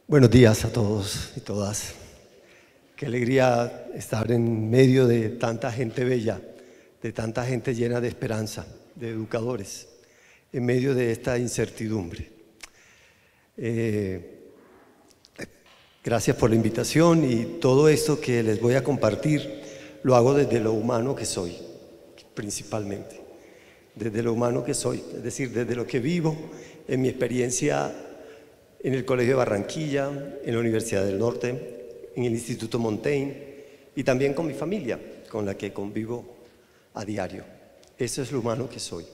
Buenos días a todos y todas. Qué alegría estar en medio de tanta gente bella, de tanta gente llena de esperanza, de educadores, en medio de esta incertidumbre. Gracias por la invitación y todo esto que les voy a compartir lo hago desde lo humano que soy, principalmente. Desde lo humano que soy, es decir, desde lo que vivo en mi experiencia en el Colegio de Barranquilla, en la Universidad del Norte, en el Instituto Montaigne y también con mi familia, con la que convivo a diario. Eso es lo humano que soy.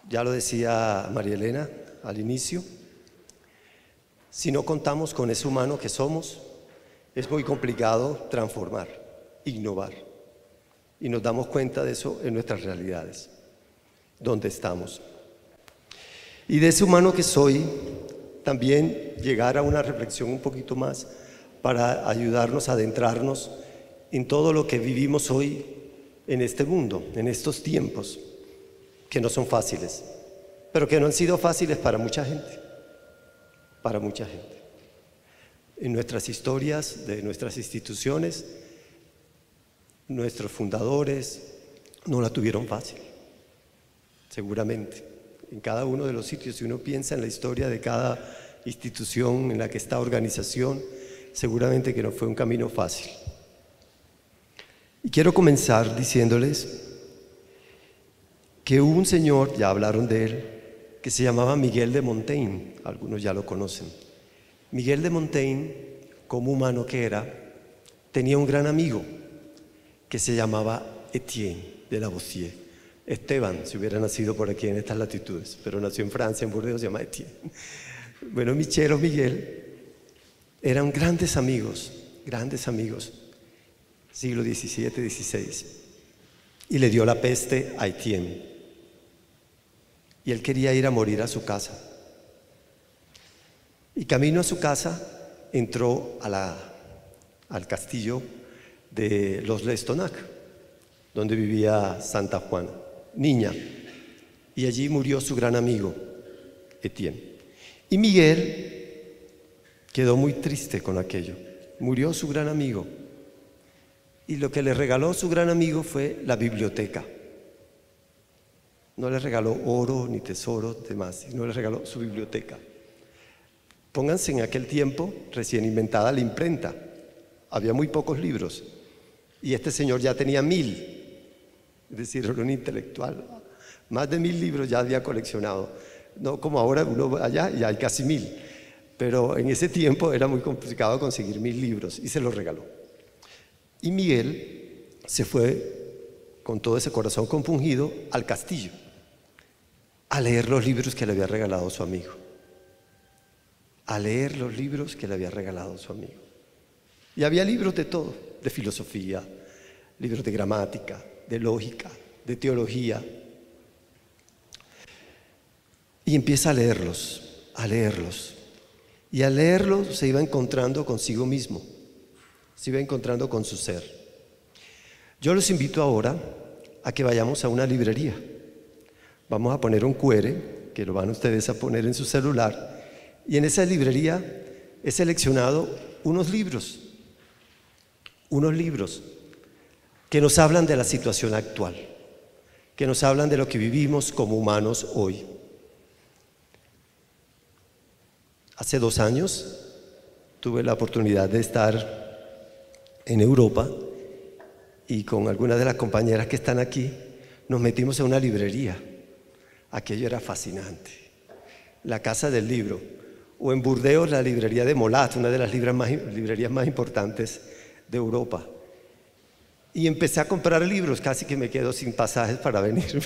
Ya lo decía María Elena al inicio, si no contamos con ese humano que somos, es muy complicado transformar, innovar. Y nos damos cuenta de eso en nuestras realidades, donde estamos. Y de ese humano que soy, también llegar a una reflexión un poquito más para ayudarnos a adentrarnos en todo lo que vivimos hoy en este mundo, en estos tiempos, que no son fáciles, pero que no han sido fáciles para mucha gente, En nuestras historias, de nuestras instituciones, nuestros fundadores no la tuvieron fácil, seguramente. En cada uno de los sitios, si uno piensa en la historia de cada institución en la que está organización, seguramente que no fue un camino fácil. Y quiero comenzar diciéndoles que hubo un señor, ya hablaron de él, que se llamaba Miguel de Montaigne, algunos ya lo conocen. Miguel de Montaigne, como humano que era, tenía un gran amigo que se llamaba Etienne de Lavoisier. Esteban, si hubiera nacido por aquí en estas latitudes, pero nació en Francia, en Burdeos, se llama Etienne. Bueno, Michel o Miguel eran grandes amigos, siglo XVII, XVI, y le dio la peste a Etienne. Y él quería ir a morir a su casa. Y camino a su casa entró al castillo de los Lestonac, donde vivía Santa Juana, niña, y allí murió su gran amigo, Etienne. Y Miguel quedó muy triste con aquello. Murió su gran amigo. Y lo que le regaló su gran amigo fue la biblioteca. No le regaló oro ni tesoro, demás, sino le regaló su biblioteca. Pónganse en aquel tiempo, recién inventada la imprenta. Había muy pocos libros. Y este señor ya tenía 1000. Es decir, era un intelectual. Más de 1000 libros ya había coleccionado. No como ahora uno va allá y hay casi 1000. Pero en ese tiempo era muy complicado conseguir 1000 libros y se los regaló. Y Miguel se fue con todo ese corazón compungido al castillo a leer los libros que le había regalado su amigo. Y había libros de todo, de filosofía, libros de gramática, de lógica, de teología. Y empieza a leerlos. Y al leerlos se iba encontrando consigo mismo, se iba encontrando con su ser. Yo los invito ahora a que vayamos a una librería. Vamos a poner un QR, que lo van ustedes a poner en su celular, y en esa librería he seleccionado unos libros que nos hablan de la situación actual, que nos hablan de lo que vivimos como humanos hoy. Hace 2 años tuve la oportunidad de estar en Europa y con algunas de las compañeras que están aquí nos metimos en una librería. Aquello era fascinante. La Casa del Libro, o en Burdeos la librería de Molat, una de las librerías más importantes de Europa. Y empecé a comprar libros, casi que me quedo sin pasajes para venirme,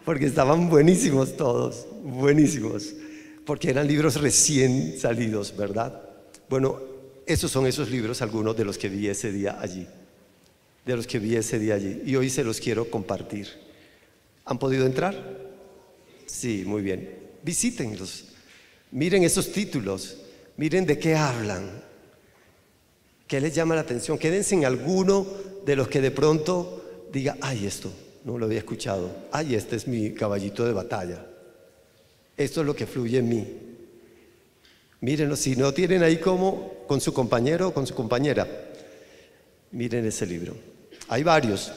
porque estaban buenísimos todos, buenísimos, porque eran libros recién salidos, ¿verdad? Bueno, esos son esos libros, algunos de los que vi ese día allí, y hoy se los quiero compartir. ¿Han podido entrar? Sí, muy bien. Visítenlos, miren esos títulos, miren de qué hablan, qué les llama la atención. Quédense en alguno de los que de pronto diga, ay, esto no lo había escuchado, ay, este es mi caballito de batalla, esto es lo que fluye en mí. Mírenlo, si no tienen ahí como con su compañero o con su compañera, miren ese libro. Hay varios.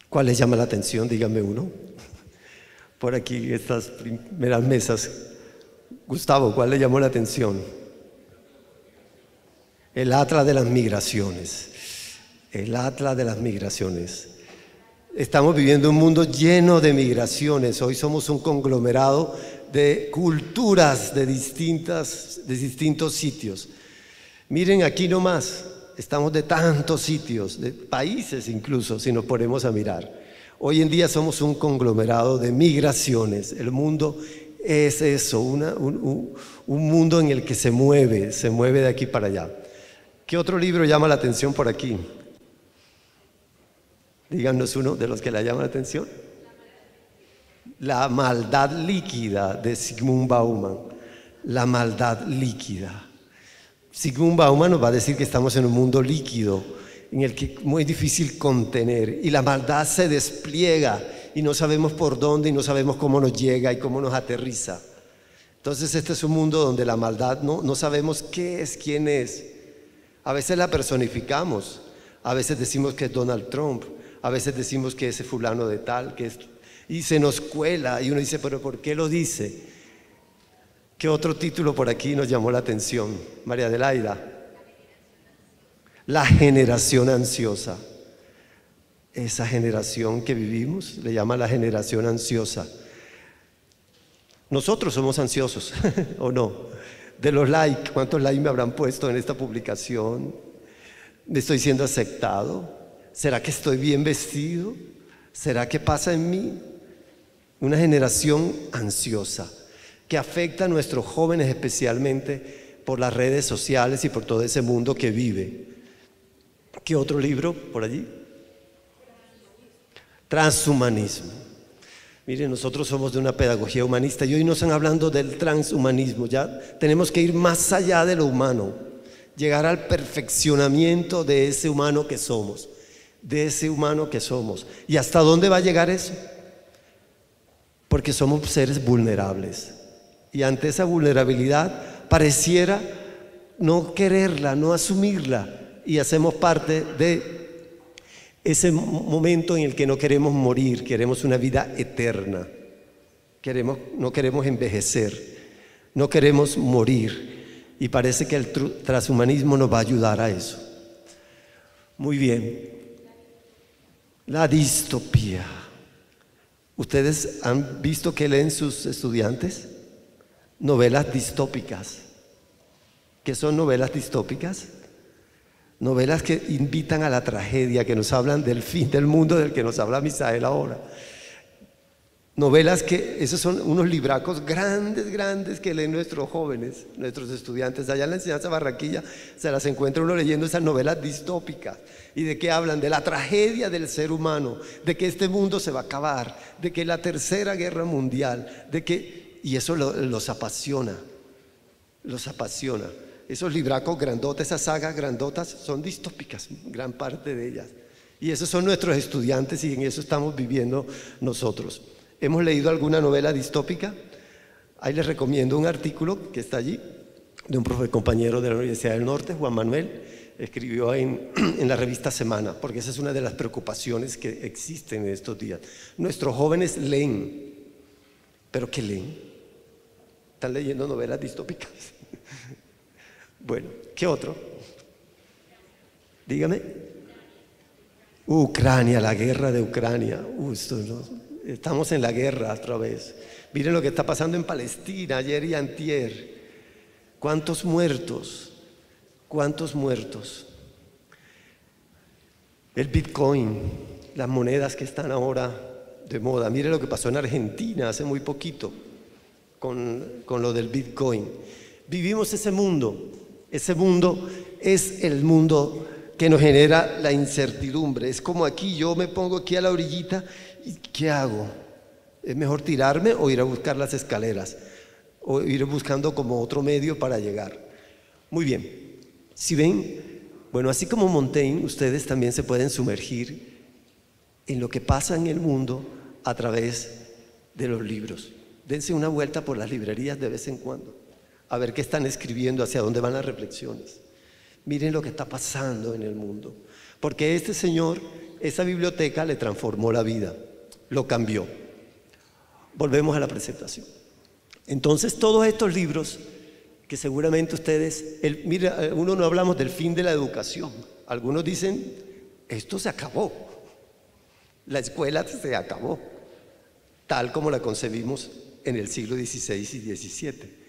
¿Cuál les llama la atención? Díganme uno. Por aquí, estas primeras mesas. Gustavo, ¿cuál le llamó la atención? El Atlas de las Migraciones. El Atlas de las Migraciones. Estamos viviendo un mundo lleno de migraciones. Hoy somos un conglomerado de culturas de distintos sitios. Miren aquí nomás. Estamos de tantos sitios, de países incluso, si nos ponemos a mirar. Hoy en día somos un conglomerado de migraciones. El mundo es eso, un mundo en el que se mueve de aquí para allá. ¿Qué otro libro llama la atención por aquí? Díganos uno de los que le llama la atención. La maldad líquida de Zygmunt Bauman. La maldad líquida. Zygmunt Bauman nos va a decir que estamos en un mundo líquido, en el que es muy difícil contener, y la maldad se despliega y no sabemos por dónde y no sabemos cómo nos llega y cómo nos aterriza. Entonces este es un mundo donde la maldad no sabemos qué es, quién es. A veces la personificamos, a veces decimos que es Donald Trump, a veces decimos que es fulano de tal, y se nos cuela y uno dice, pero ¿por qué lo dice? ¿Qué otro título por aquí nos llamó la atención? María Adelaida. La generación ansiosa. Esa generación que vivimos le llama la generación ansiosa. Nosotros somos ansiosos, ¿o no? De los likes, ¿cuántos likes me habrán puesto en esta publicación? ¿Estoy siendo aceptado? ¿Será que estoy bien vestido? ¿Será que pasa en mí? Una generación ansiosa que afecta a nuestros jóvenes especialmente por las redes sociales y por todo ese mundo que vive. ¿Qué otro libro por allí? Transhumanismo. Miren, nosotros somos de una pedagogía humanista y hoy nos están hablando del transhumanismo. Ya tenemos que ir más allá de lo humano, llegar al perfeccionamiento de ese humano que somos, ¿Y hasta dónde va a llegar eso? Porque somos seres vulnerables. Y ante esa vulnerabilidad pareciera no quererla, no asumirla, y hacemos parte de ese momento en el que no queremos morir, queremos una vida eterna, no queremos envejecer, no queremos morir, y parece que el transhumanismo nos va a ayudar a eso. Muy bien. La distopía. ¿Ustedes han visto qué leen sus estudiantes? Novelas distópicas. ¿Qué son novelas distópicas? Novelas que invitan a la tragedia, que nos hablan del fin del mundo del que nos habla Misael ahora. Novelas esos son unos libracos grandes que leen nuestros jóvenes, nuestros estudiantes. Allá en la enseñanza Barranquilla se las encuentra uno leyendo esas novelas distópicas. ¿Y de qué hablan? De la tragedia del ser humano, de que este mundo se va a acabar, de que la tercera guerra mundial, y eso los apasiona. Esos libracos grandotes, esas sagas grandotas son distópicas, gran parte de ellas. Y esos son nuestros estudiantes y en eso estamos viviendo nosotros. ¿Hemos leído alguna novela distópica? Ahí les recomiendo un artículo que está allí, de un compañero de la Universidad del Norte, Juan Manuel, escribió en la revista Semana, porque esa es una de las preocupaciones que existen en estos días. Nuestros jóvenes leen, ¿pero qué leen? ¿Están leyendo novelas distópicas? Bueno, ¿qué otro? Dígame. Ucrania, la guerra de Ucrania. Estamos en la guerra otra vez. Miren lo que está pasando en Palestina ayer y antier. ¿Cuántos muertos? ¿Cuántos muertos? El Bitcoin, las monedas que están ahora de moda. Miren lo que pasó en Argentina hace muy poquito con lo del Bitcoin. Vivimos ese mundo. Ese mundo es el mundo que nos genera la incertidumbre. Es como aquí, yo me pongo aquí a la orillita y ¿qué hago? ¿Es mejor tirarme o ir a buscar las escaleras? O ir buscando como otro medio para llegar. Muy bien, si ven, bueno, así como Montaigne, ustedes también se pueden sumergir en lo que pasa en el mundo a través de los libros. Dense una vuelta por las librerías de vez en cuando, a ver qué están escribiendo, hacia dónde van las reflexiones. Miren lo que está pasando en el mundo, porque este señor, esa biblioteca le transformó la vida, lo cambió. Volvemos a la presentación. Entonces, todos estos libros que seguramente ustedes, mira, uno no hablamos del fin de la educación. Algunos dicen, esto se acabó, la escuela se acabó, tal como la concebimos en el siglo XVI y XVII.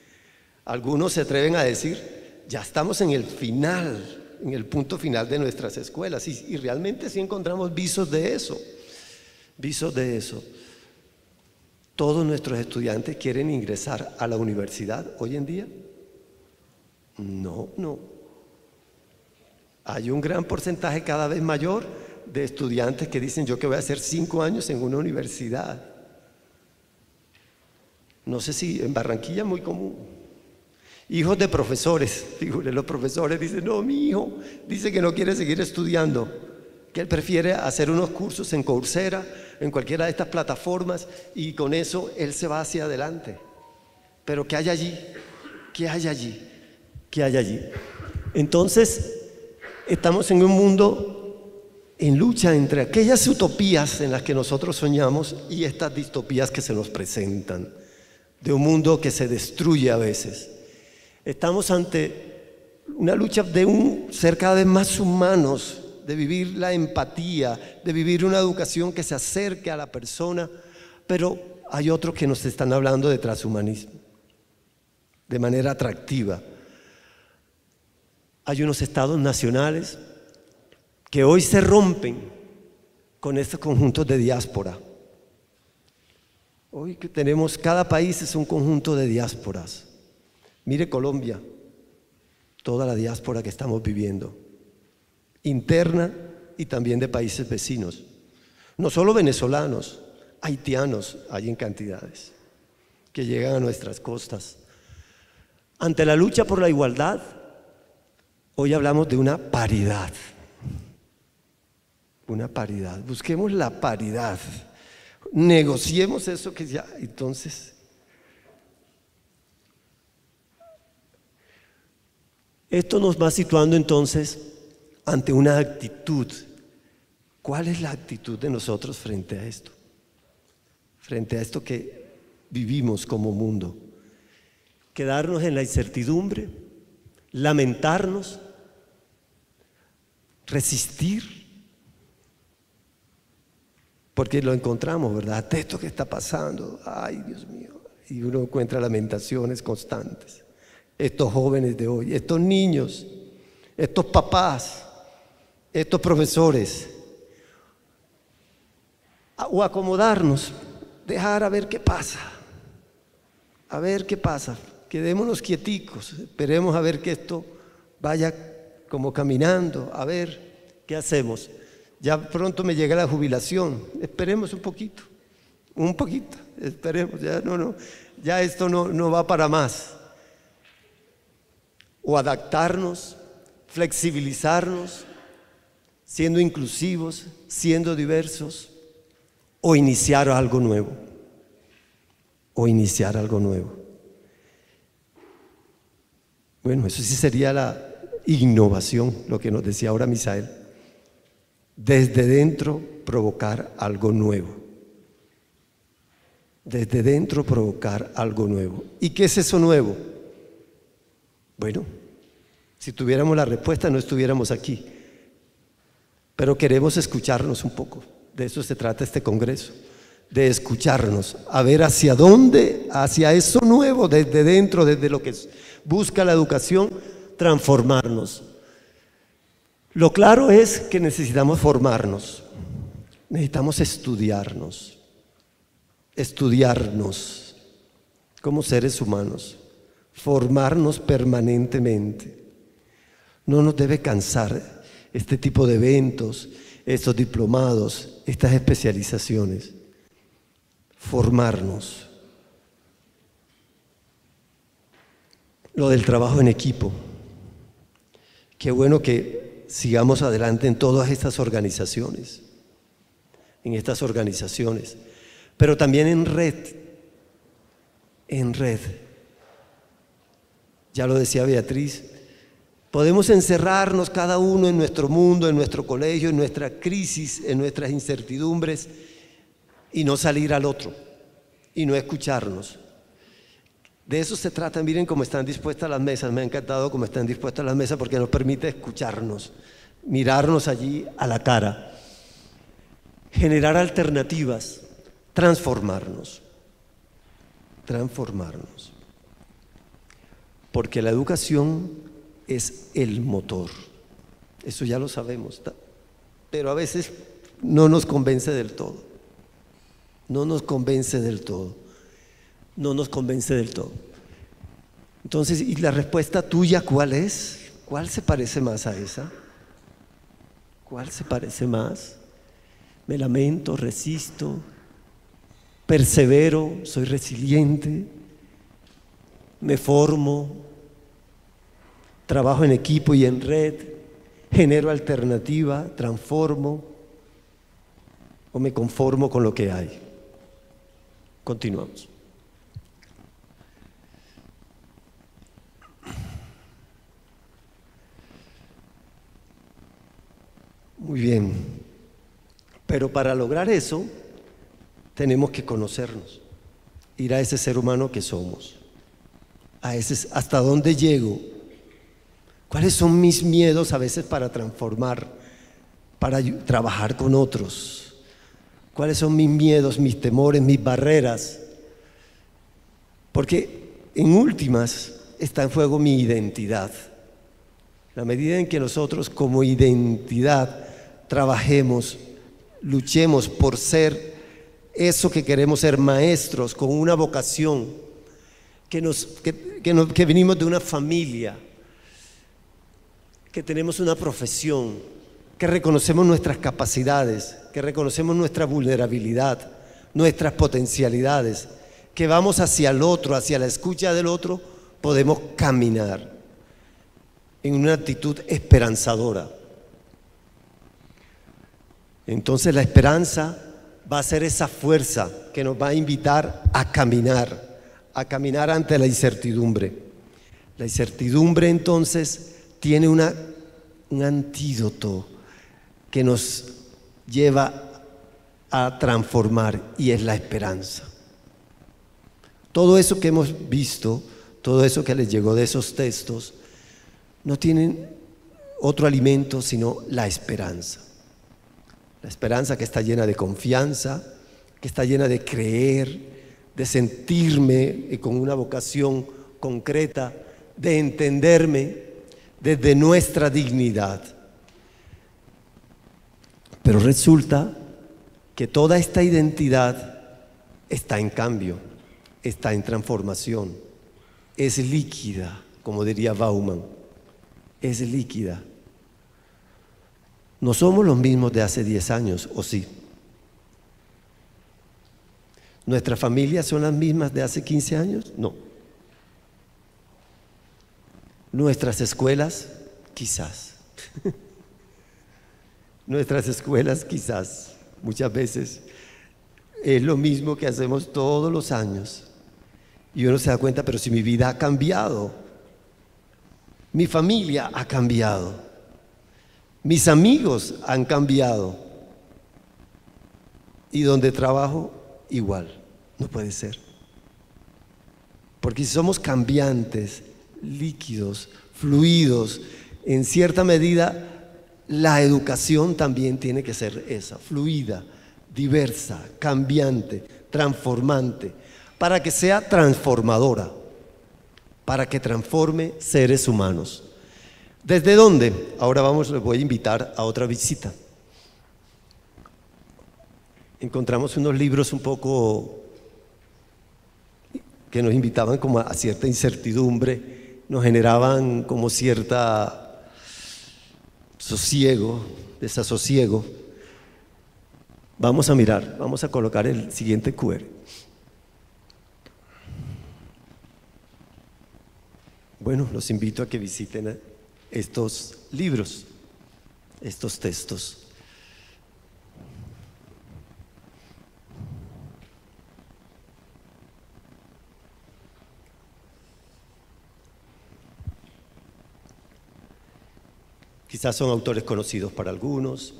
Algunos se atreven a decir, ya estamos en el final, en el punto final de nuestras escuelas, y realmente sí encontramos visos de eso, visos de eso. ¿Todos nuestros estudiantes quieren ingresar a la universidad hoy en día? No, no. Hay un gran porcentaje cada vez mayor de estudiantes que dicen, yo que voy a hacer 5 años en una universidad. No sé si en Barranquilla es muy común. Hijos de profesores, fíjate, los profesores dicen, no, mi hijo dice que no quiere seguir estudiando, que él prefiere hacer unos cursos en Coursera, en cualquiera de estas plataformas, y con eso él se va hacia adelante. Pero ¿qué hay allí? ¿Qué hay allí? ¿Qué hay allí? Entonces, estamos en un mundo en lucha entre aquellas utopías en las que nosotros soñamos y estas distopías que se nos presentan, de un mundo que se destruye a veces. Estamos ante una lucha de ser cada vez más humanos, de vivir la empatía, de vivir una educación que se acerque a la persona, pero hay otros que nos están hablando de transhumanismo, de manera atractiva. Hay unos estados nacionales que hoy se rompen con estos conjuntos de diáspora. Hoy que tenemos, cada país es un conjunto de diásporas. Mire Colombia, toda la diáspora que estamos viviendo, interna y también de países vecinos. No solo venezolanos, haitianos hay en cantidades que llegan a nuestras costas. Ante la lucha por la igualdad, hoy hablamos de una paridad. Una paridad. Busquemos la paridad. Negociemos eso que ya, entonces. Esto nos va situando entonces ante una actitud. ¿Cuál es la actitud de nosotros frente a esto? Frente a esto que vivimos como mundo. Quedarnos en la incertidumbre, lamentarnos, resistir, porque lo encontramos, ¿verdad? Esto que está pasando, ay Dios mío, y uno encuentra lamentaciones constantes. Estos jóvenes de hoy, estos niños, estos papás, estos profesores, o acomodarnos, dejar a ver qué pasa, quedémonos quieticos, esperemos a ver que esto vaya como caminando, a ver qué hacemos. Ya pronto me llega la jubilación, esperemos un poquito, esperemos, ya esto no va para más. O adaptarnos, flexibilizarnos, siendo inclusivos, siendo diversos, o iniciar algo nuevo. Bueno, eso sí sería la innovación, lo que nos decía ahora Misael. Desde dentro provocar algo nuevo. Desde dentro provocar algo nuevo. ¿Y qué es eso nuevo? Bueno, si tuviéramos la respuesta no estuviéramos aquí, pero queremos escucharnos un poco. De eso se trata este congreso, de escucharnos, a ver hacia dónde, hacia eso nuevo, desde dentro, desde lo que busca la educación, transformarnos. Lo claro es que necesitamos formarnos, necesitamos estudiarnos como seres humanos. Formarnos permanentemente. No nos debe cansar. este tipo de eventos, estos diplomados, estas especializaciones. Formarnos. Lo del trabajo en equipo. Qué bueno que sigamos adelante en todas estas organizaciones, pero también en red. Ya lo decía Beatriz, podemos encerrarnos cada uno en nuestro mundo, en nuestro colegio, en nuestra crisis, en nuestras incertidumbres y no salir al otro y no escucharnos. De eso se trata. Miren cómo están dispuestas las mesas. Me ha encantado cómo están dispuestas las mesas porque nos permite escucharnos, mirarnos allí a la cara, generar alternativas, transformarnos. Porque la educación es el motor. Eso ya lo sabemos, pero a veces no nos convence del todo. Entonces, ¿y la respuesta tuya cuál es? ¿Cuál se parece más a esa? ¿Cuál se parece más? Me lamento, resisto, persevero, soy resiliente, me formo, trabajo en equipo y en red, genero alternativa, transformo, o me conformo con lo que hay. Continuamos. Muy bien, pero para lograr eso tenemos que conocernos, ir a ese ser humano que somos, hasta dónde llego, cuáles son mis miedos a veces para transformar, para trabajar con otros, cuáles son mis miedos, mis temores, mis barreras, porque en últimas está en juego mi identidad. La medida en que nosotros como identidad trabajemos, luchemos por ser eso que queremos ser, maestros con una vocación, que venimos de una familia, que tenemos una profesión, que reconocemos nuestras capacidades, que reconocemos nuestra vulnerabilidad, nuestras potencialidades, que vamos hacia el otro, hacia la escucha del otro, podemos caminar en una actitud esperanzadora. Entonces la esperanza va a ser esa fuerza que nos va a invitar a caminar ante la incertidumbre. La incertidumbre entonces tiene un antídoto que nos lleva a transformar y es la esperanza. Todo eso que hemos visto, todo eso que les llegó de esos textos, no tienen otro alimento sino la esperanza. La esperanza que está llena de confianza, que está llena de creer, de sentirme con una vocación concreta, de entenderme desde nuestra dignidad. Pero resulta que toda esta identidad está en cambio, está en transformación, es líquida, como diría Bauman, es líquida. No somos los mismos de hace 10 años, ¿o sí? ¿Nuestras familias son las mismas de hace 15 años? No. ¿Nuestras escuelas? Quizás. Nuestras escuelas quizás. Muchas veces es lo mismo que hacemos todos los años. Y uno se da cuenta, pero si mi vida ha cambiado, mi familia ha cambiado. Mis amigos han cambiado y donde trabajo igual, no puede ser. Porque si somos cambiantes, líquidos, fluidos, en cierta medida la educación también tiene que ser esa, fluida, diversa, cambiante, transformante, para que sea transformadora, para que transforme seres humanos. ¿Desde dónde? Ahora les voy a invitar a otra visita. Encontramos unos libros un poco que nos invitaban como a cierta incertidumbre, nos generaban como cierta sosiego, desasosiego, vamos a mirar, vamos a colocar el siguiente QR. Bueno, los invito a que visiten estos libros, estos textos. Quizás son autores conocidos para algunos.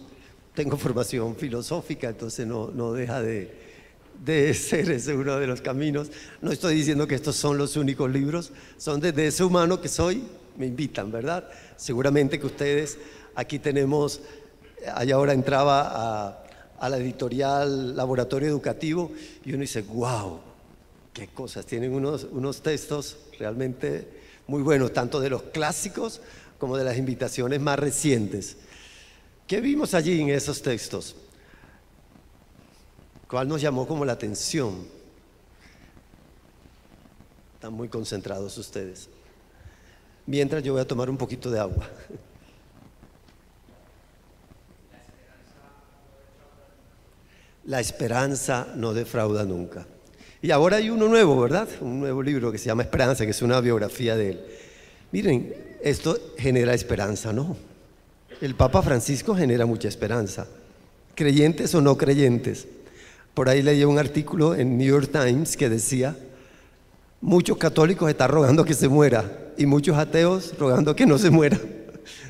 Tengo formación filosófica, entonces no deja de ser ese uno de los caminos. No estoy diciendo que estos son los únicos libros, son desde ese humano que soy, me invitan, ¿verdad? Seguramente que ustedes, aquí tenemos, allá ahora entraba a la editorial Laboratorio Educativo y uno dice, wow, qué cosas, tienen unos textos realmente muy buenos, tanto de los clásicos como de las invitaciones más recientes. ¿Qué vimos allí en esos textos? ¿Cuál nos llamó como la atención? Están muy concentrados ustedes. Mientras yo voy a tomar un poquito de agua. La esperanza no defrauda nunca. Y ahora hay uno nuevo, ¿verdad? Un nuevo libro que se llama Esperanza, que es una biografía de él. Miren, esto genera esperanza, ¿no? El Papa Francisco genera mucha esperanza, creyentes o no creyentes. Por ahí leí un artículo en New York Times que decía, muchos católicos están rogando que se muera y muchos ateos rogando que no se muera.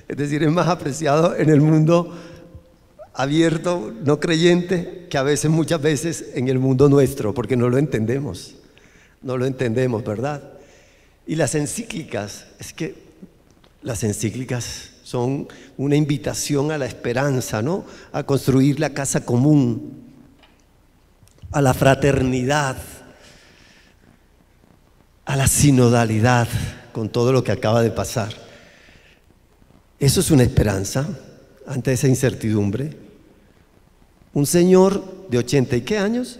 Es decir, es más apreciado en el mundo abierto, no creyente, que a veces, muchas veces en el mundo nuestro, porque no lo entendemos, ¿verdad? Y las encíclicas, es que las encíclicas son una invitación a la esperanza, ¿no? A construir la casa común, a la fraternidad, a la sinodalidad, con todo lo que acaba de pasar. Eso es una esperanza ante esa incertidumbre. Un señor de 80 y qué años,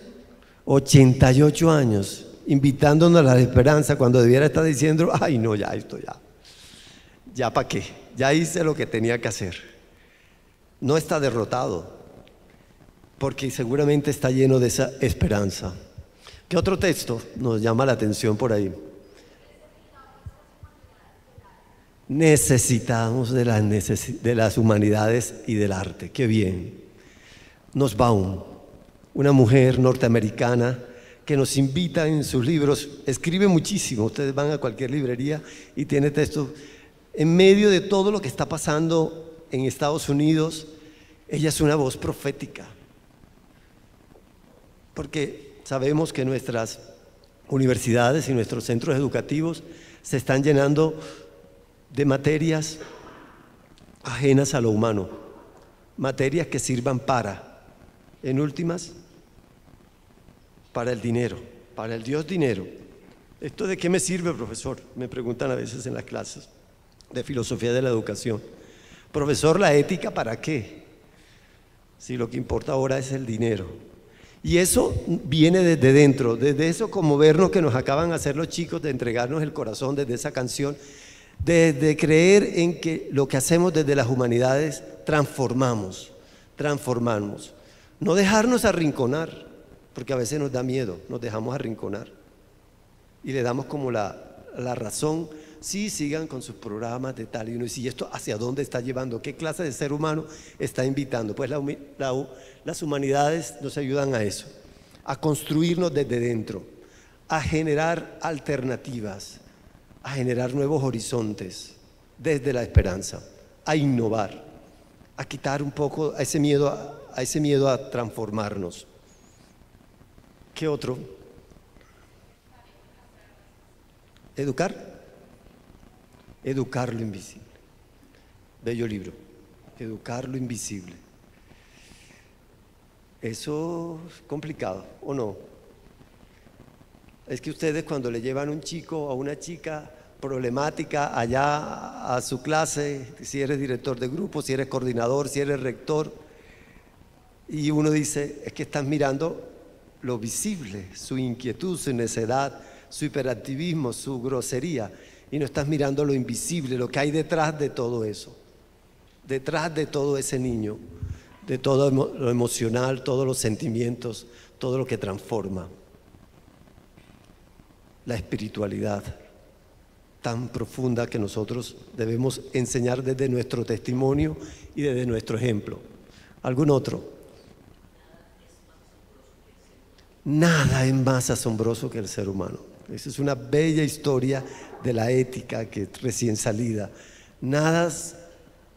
88 años, invitándonos a la esperanza cuando debiera estar diciendo, ay no, ya esto ya para qué, ya hice lo que tenía que hacer. No está derrotado, porque seguramente está lleno de esa esperanza. ¿Qué otro texto nos llama la atención por ahí? Necesitamos de las humanidades y del arte. Qué bien. Nussbaum, una mujer norteamericana que nos invita en sus libros, escribe muchísimo. Ustedes van a cualquier librería y tiene textos. En medio de todo lo que está pasando en Estados Unidos, ella es una voz profética. Porque sabemos que nuestras universidades y nuestros centros educativos se están llenando de materias ajenas a lo humano, materias que sirvan en últimas, para el dinero, para el Dios dinero. ¿Esto de qué me sirve, profesor? Me preguntan a veces en las clases de filosofía de la educación. Profesor, ¿la ética para qué? Si lo que importa ahora es el dinero. Y eso viene desde dentro, desde eso como vernos que nos acaban de hacer los chicos, de entregarnos el corazón desde esa canción, desde creer en que lo que hacemos desde las humanidades transformamos. No dejarnos arrinconar, porque a veces nos da miedo, nos dejamos arrinconar y le damos como la razón. Sí, sigan con sus programas de tal y uno dice, ¿y esto hacia dónde está llevando? ¿Qué clase de ser humano está invitando? Pues las humanidades nos ayudan a eso, a construirnos desde dentro, a generar alternativas, a generar nuevos horizontes desde la esperanza, a innovar, a quitar un poco a ese miedo a transformarnos. ¿Qué otro? Educar lo invisible. Bello libro. Educar lo invisible. Eso es complicado, ¿o no? Es que ustedes cuando le llevan un chico o una chica problemática allá a su clase, si eres director de grupo, si eres coordinador, si eres rector, y uno dice, es que estás mirando lo visible, su inquietud, su necedad, su hiperactivismo, su grosería, y no estás mirando lo invisible, lo que hay detrás de todo eso, detrás de todo ese niño, de todo lo emocional, todos los sentimientos, todo lo que transforma. La espiritualidad tan profunda que nosotros debemos enseñar desde nuestro testimonio y desde nuestro ejemplo. ¿Algún otro? Nada es más asombroso que el ser humano. Esa es una bella historia de la ética que es recién salida.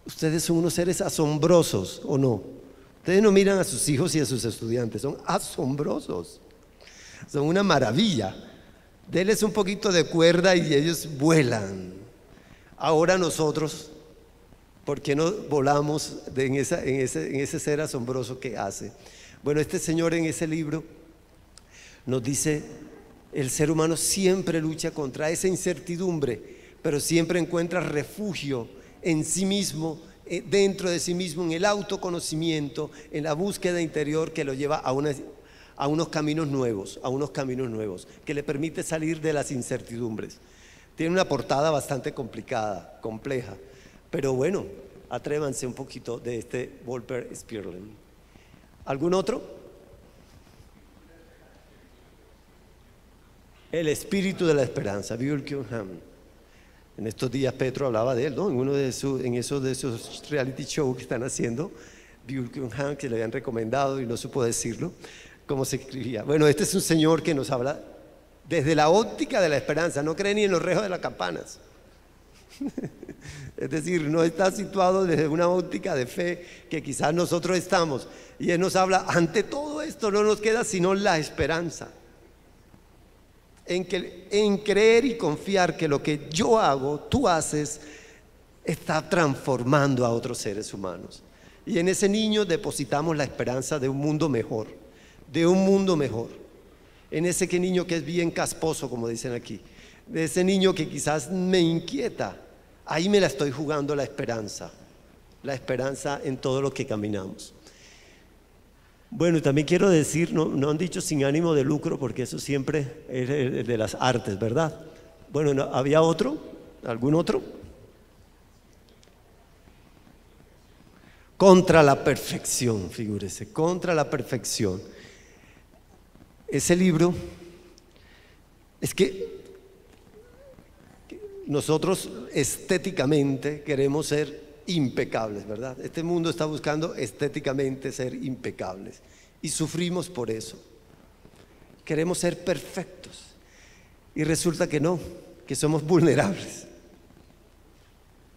Ustedes son unos seres asombrosos, ¿o no? Ustedes no miran a sus hijos y a sus estudiantes, son asombrosos, son una maravilla. Denles un poquito de cuerda y ellos vuelan. Ahora nosotros, ¿por qué no volamos en ese ser asombroso que hace? Bueno, este señor en ese libro nos dice, el ser humano siempre lucha contra esa incertidumbre, pero siempre encuentra refugio en sí mismo, dentro de sí mismo, en el autoconocimiento, en la búsqueda interior que lo lleva a unos caminos nuevos, que le permite salir de las incertidumbres. Tiene una portada bastante complicada, compleja, pero bueno, atrévanse un poquito de este Volker Sperling. ¿Algún otro? El espíritu de la esperanza, Björn. En estos días Petro hablaba de él, ¿no? En esos reality shows que están haciendo, Björn, que le habían recomendado y no supo decirlo, cómo se escribía. Bueno, este es un señor que nos habla desde la óptica de la esperanza, no cree ni en los rejos de las campanas. Es decir, no está situado desde una óptica de fe que quizás nosotros estamos. Y él nos habla, ante todo esto no nos queda sino la esperanza. En creer y confiar que lo que yo hago, tú haces, está transformando a otros seres humanos. Y en ese niño depositamos la esperanza de un mundo mejor, En ese niño que es bien casposo, como dicen aquí, de ese niño que quizás me inquieta, ahí me la estoy jugando la esperanza en todo lo que caminamos. Bueno, también quiero decir, no han dicho sin ánimo de lucro, porque eso siempre es de las artes, ¿verdad? Bueno, ¿había otro? ¿Algún otro? Contra la perfección, figúrese, contra la perfección. Ese libro, es que nosotros estéticamente queremos ser impecables, ¿verdad? Este mundo está buscando estéticamente ser impecables y sufrimos por eso. Queremos ser perfectos y resulta que no, que somos vulnerables.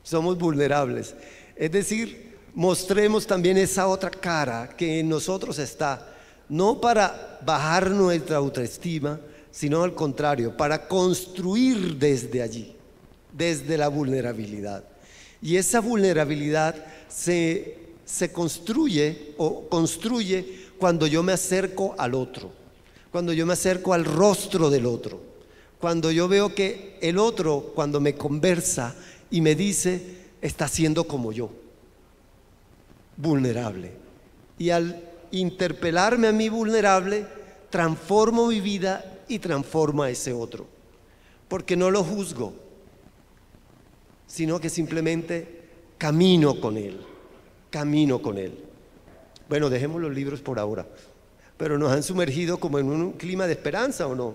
Somos vulnerables. Es decir, mostremos también esa otra cara que en nosotros está, no para bajar nuestra autoestima, sino al contrario, para construir desde allí, desde la vulnerabilidad. Y esa vulnerabilidad se construye cuando yo me acerco al otro, cuando yo me acerco al rostro del otro, cuando yo veo que el otro, cuando me conversa y me dice, está siendo como yo, vulnerable. Y al interpelarme a mí vulnerable, transformo mi vida y transformo a ese otro, porque no lo juzgo, sino que simplemente camino con él. Bueno, dejemos los libros por ahora, pero nos han sumergido como en un clima de esperanza, ¿o no?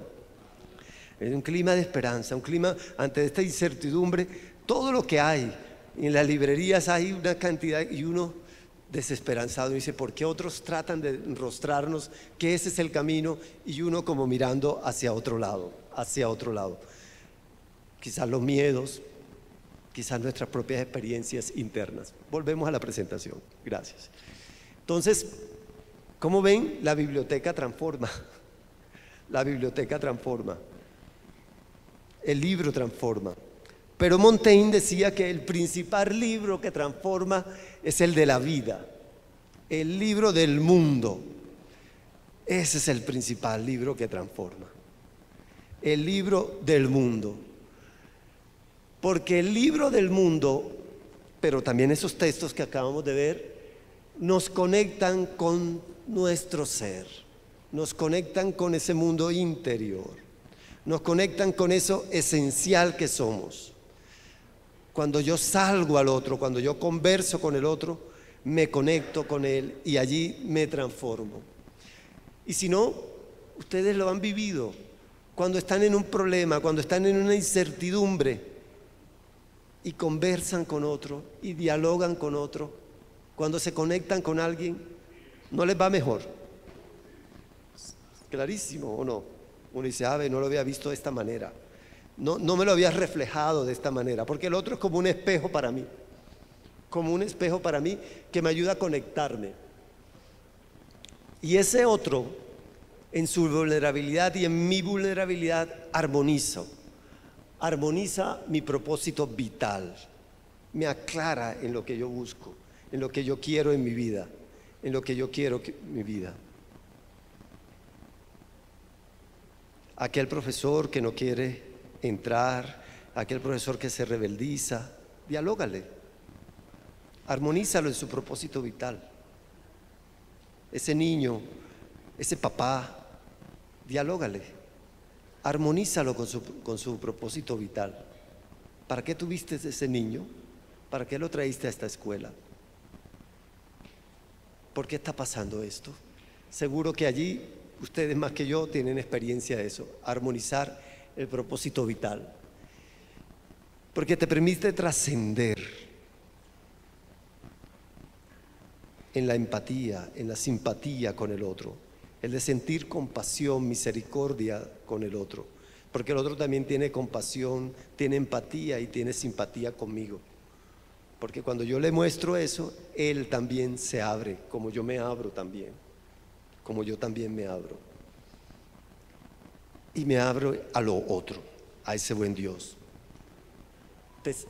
En un clima de esperanza, un clima ante esta incertidumbre. Todo lo que hay en las librerías hay una cantidad y uno desesperanzado y dice, ¿por qué otros tratan de enrostrarnos que ese es el camino? Y uno como mirando hacia otro lado. Quizás los miedos, quizás nuestras propias experiencias internas. Volvemos a la presentación. Gracias. Entonces, ¿cómo ven? La biblioteca transforma. El libro transforma. Pero Montaigne decía que el principal libro que transforma es el de la vida, el libro del mundo. Ese es el principal libro que transforma. El libro del mundo. Porque el libro del mundo, pero también esos textos que acabamos de ver, nos conectan con nuestro ser, nos conectan con ese mundo interior, nos conectan con eso esencial que somos. Cuando yo salgo al otro, cuando yo converso con el otro, me conecto con él y allí me transformo. Y si no, ustedes lo han vivido. Cuando están en un problema, cuando están en una incertidumbre y conversan con otro y dialogan con otro, cuando se conectan con alguien, no les va mejor. Clarísimo, ¿o no? Uno dice, no lo había visto de esta manera. No me lo había reflejado de esta manera, porque el otro es como un espejo para mí. Como un espejo para mí que me ayuda a conectarme. Y ese otro, en su vulnerabilidad y en mi vulnerabilidad, armoniza mi propósito vital, me aclara en lo que yo busco, en lo que yo quiero en mi vida, en lo que yo quiero en mi vida. Aquel profesor que no quiere entrar, aquel profesor que se rebeldiza, dialógale, armonízalo en su propósito vital. Ese niño, ese papá, dialógale, armonízalo con su propósito vital. ¿Para qué tuviste ese niño? ¿Para qué lo traíste a esta escuela? ¿Por qué está pasando esto? Seguro que allí ustedes más que yo tienen experiencia de eso, armonizar el propósito vital, porque te permite trascender en la empatía, en la simpatía con el otro, el de sentir compasión, misericordia con el otro, porque el otro también tiene compasión, tiene empatía y tiene simpatía conmigo, porque cuando yo le muestro eso, él también se abre, como yo me abro también, como yo también me abro, y me abro a lo otro, a ese buen Dios,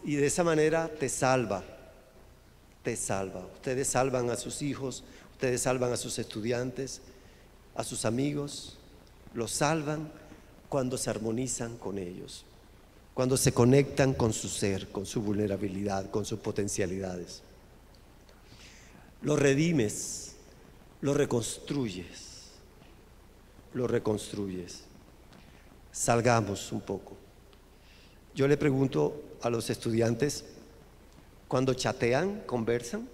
y de esa manera te salva. Ustedes salvan a sus hijos, ustedes salvan a sus estudiantes, a sus amigos, los salvan cuando se armonizan con ellos, cuando se conectan con su ser, con su vulnerabilidad, con sus potencialidades. Lo redimes, lo reconstruyes. Salgamos un poco. Yo le pregunto a los estudiantes, cuando chatean, conversan,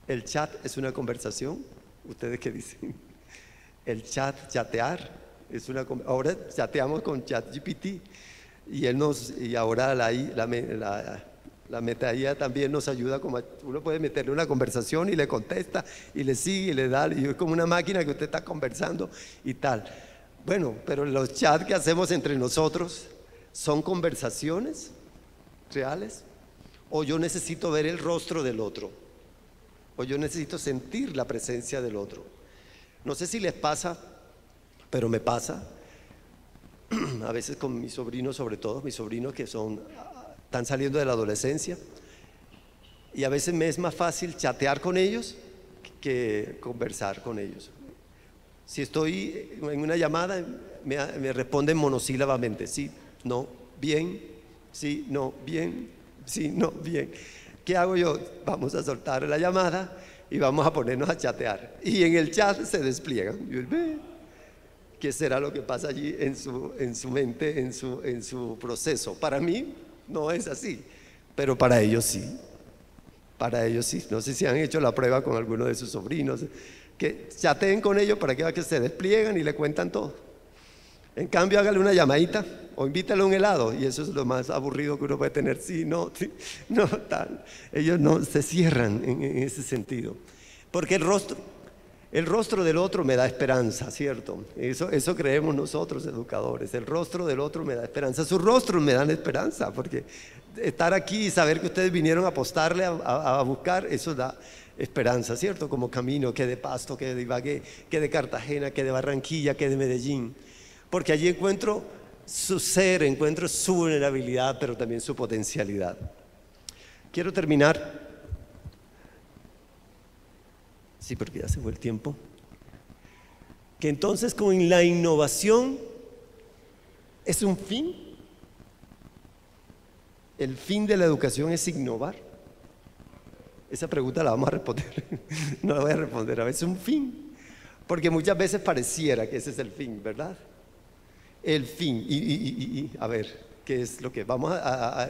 ¿el chat es una conversación? ¿Ustedes qué dicen? El chatear es una conversación. Ahora chateamos con ChatGPT y ahora la meta IA también nos ayuda, como uno puede meterle una conversación y le contesta y le sigue y le da, y es como una máquina que usted está conversando y tal. Bueno, pero los chats que hacemos entre nosotros son conversaciones reales. O yo necesito ver el rostro del otro, o yo necesito sentir la presencia del otro. No sé si les pasa, pero me pasa a veces con mis sobrinos, sobre todo mis sobrinos que están saliendo de la adolescencia, y a veces me es más fácil chatear con ellos que conversar con ellos. Si estoy en una llamada, me responden monosílabamente, sí, no, bien, sí, no, bien, sí, no, bien. ¿Qué hago yo? Vamos a soltar la llamada y vamos a ponernos a chatear. Y en el chat se despliegan. ¿Qué será lo que pasa allí en su mente, en su proceso? Para mí no es así, pero para ellos sí. Para ellos sí. No sé si han hecho la prueba con alguno de sus sobrinos, que chateen con ellos para que se despliegan y le cuentan todo. En cambio, hágale una llamadita o invítale a un helado, y eso es lo más aburrido que uno puede tener. Sí, no, tal. Ellos no se cierran en ese sentido, porque el rostro del otro me da esperanza, ¿cierto? Eso creemos nosotros, educadores. El rostro del otro me da esperanza. Sus rostros me dan esperanza, porque estar aquí y saber que ustedes vinieron a apostarle, a buscar, eso da esperanza, ¿cierto? Como camino, que de Pasto, que de Ibagué, que de Cartagena, que de Barranquilla, que de Medellín. Porque allí encuentro su ser, encuentro su vulnerabilidad, pero también su potencialidad. Quiero terminar. Sí, porque ya se fue el tiempo. Que entonces con la innovación es un fin. El fin de la educación es innovar. Esa pregunta la vamos a responder. No la voy a responder. A veces es un fin. Porque muchas veces pareciera que ese es el fin, ¿verdad? El fin, a ver, que es lo que vamos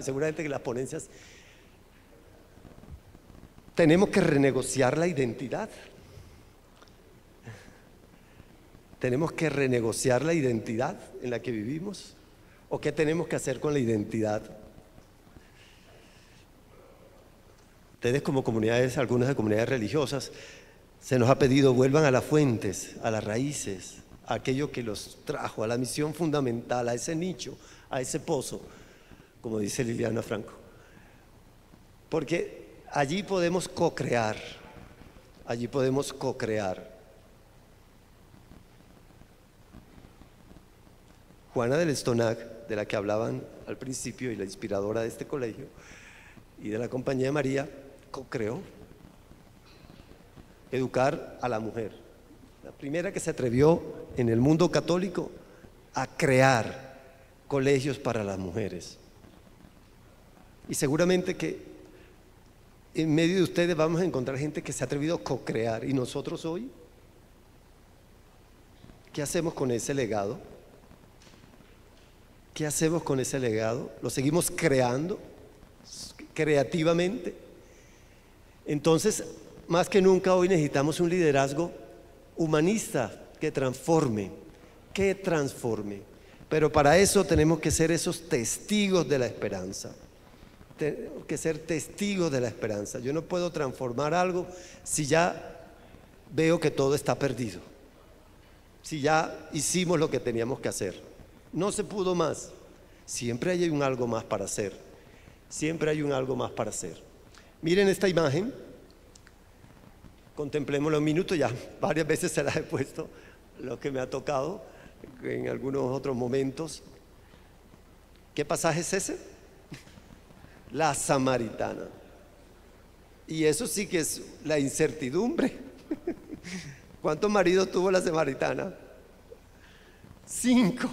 seguramente que las ponencias, tenemos que renegociar la identidad. Tenemos que renegociar la identidad en la que vivimos. ¿O qué tenemos que hacer con la identidad? Ustedes como comunidades, algunas de comunidades religiosas, se nos ha pedido vuelvan a las fuentes, a las raíces, a aquello que los trajo, a la misión fundamental, a ese nicho, a ese pozo, como dice Liliana Franco. Porque allí podemos co-crear, allí podemos co-crear. Juana del Estonac, de la que hablaban al principio y la inspiradora de este colegio y de la Compañía de María, co-creó educar a la mujer. La primera que se atrevió en el mundo católico a crear colegios para las mujeres. Y seguramente que en medio de ustedes vamos a encontrar gente que se ha atrevido a co-crear. ¿Y nosotros hoy? ¿Qué hacemos con ese legado? ¿Qué hacemos con ese legado? ¿Lo seguimos creando creativamente? Entonces, más que nunca hoy necesitamos un liderazgo humanista que transforme. Pero para eso tenemos que ser esos testigos de la esperanza. Tenemos que ser testigos de la esperanza. Yo no puedo transformar algo si ya veo que todo está perdido. Si ya hicimos lo que teníamos que hacer. No se pudo más. Siempre hay un algo más para hacer. Siempre hay un algo más para hacer. Miren esta imagen. Contemplémoslo un minuto, ya varias veces se la he puesto, lo que me ha tocado en algunos otros momentos. ¿Qué pasaje es ese? La samaritana. Y eso sí que es la incertidumbre. ¿Cuántos maridos tuvo la samaritana? 5.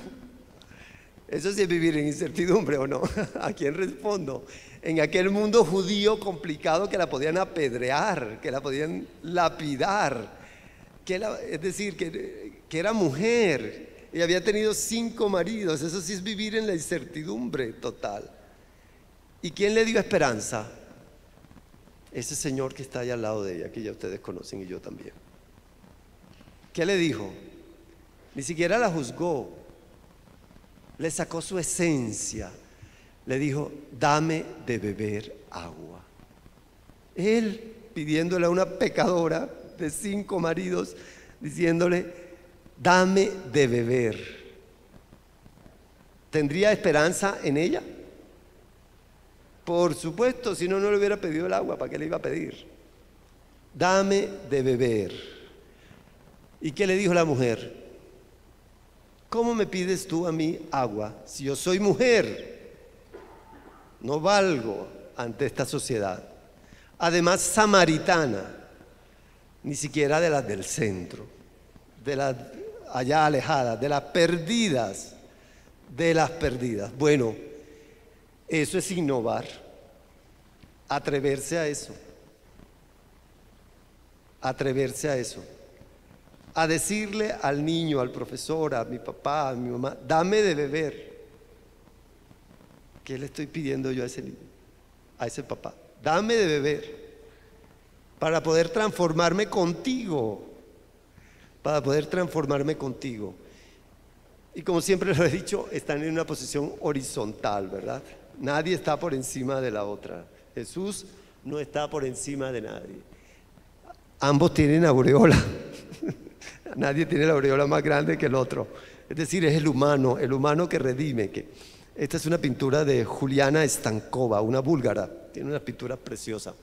Eso sí es vivir en incertidumbre, ¿o no? ¿A quién respondo? En aquel mundo judío complicado que la podían apedrear, que la podían lapidar, es decir, que era mujer y había tenido 5 maridos. Eso sí es vivir en la incertidumbre total. ¿Y quién le dio esperanza? Ese señor que está ahí al lado de ella, que ya ustedes conocen y yo también. ¿Qué le dijo? Ni siquiera la juzgó. Le sacó su esencia. Le dijo, dame de beber agua. Él pidiéndole a una pecadora de 5 maridos, diciéndole, dame de beber. ¿Tendría esperanza en ella? Por supuesto, si no, no le hubiera pedido el agua. ¿Para qué le iba a pedir? Dame de beber. ¿Y qué le dijo la mujer? ¿Cómo me pides tú a mí agua si yo soy mujer? No valgo ante esta sociedad. Además, samaritana, ni siquiera de las del centro, de las allá alejadas, de las perdidas, Bueno, eso es innovar, atreverse a eso, a decirle al niño, al profesor, a mi papá, a mi mamá, dame de beber. ¿Qué le estoy pidiendo yo a ese niño, a ese papá? Dame de beber para poder transformarme contigo, Y como siempre lo he dicho, están en una posición horizontal, ¿verdad? Nadie está por encima de la otra. Jesús no está por encima de nadie. Ambos tienen aureola. Nadie tiene la aureola más grande que el otro. Es decir, es el humano que redime. Esta es una pintura de Juliana Stankova, una búlgara. Tiene una pintura preciosa.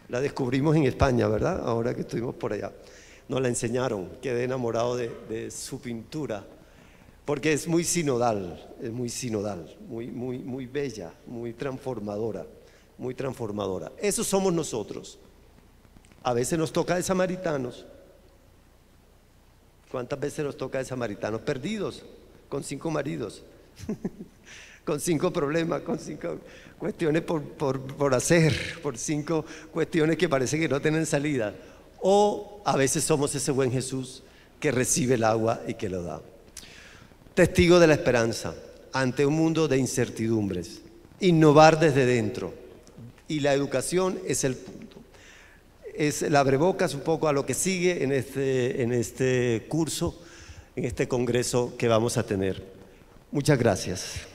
La descubrimos en España, ¿verdad? Ahora que estuvimos por allá. Nos la enseñaron. Quedé enamorado de su pintura. Porque es muy sinodal, muy bella, muy transformadora. Eso somos nosotros. A veces nos toca de samaritanos. ¿Cuántas veces nos toca de samaritanos? Perdidos, con 5 maridos, con 5 problemas, con 5 cuestiones por hacer, por 5 cuestiones que parece que no tienen salida. O a veces somos ese buen Jesús que recibe el agua y que lo da. Testigo de la esperanza. ante un mundo de incertidumbres. Innovar desde dentro. Y la educación es el punto. Es el abrebocas un poco a lo que sigue en este curso, en este congreso que vamos a tener. Muchas gracias.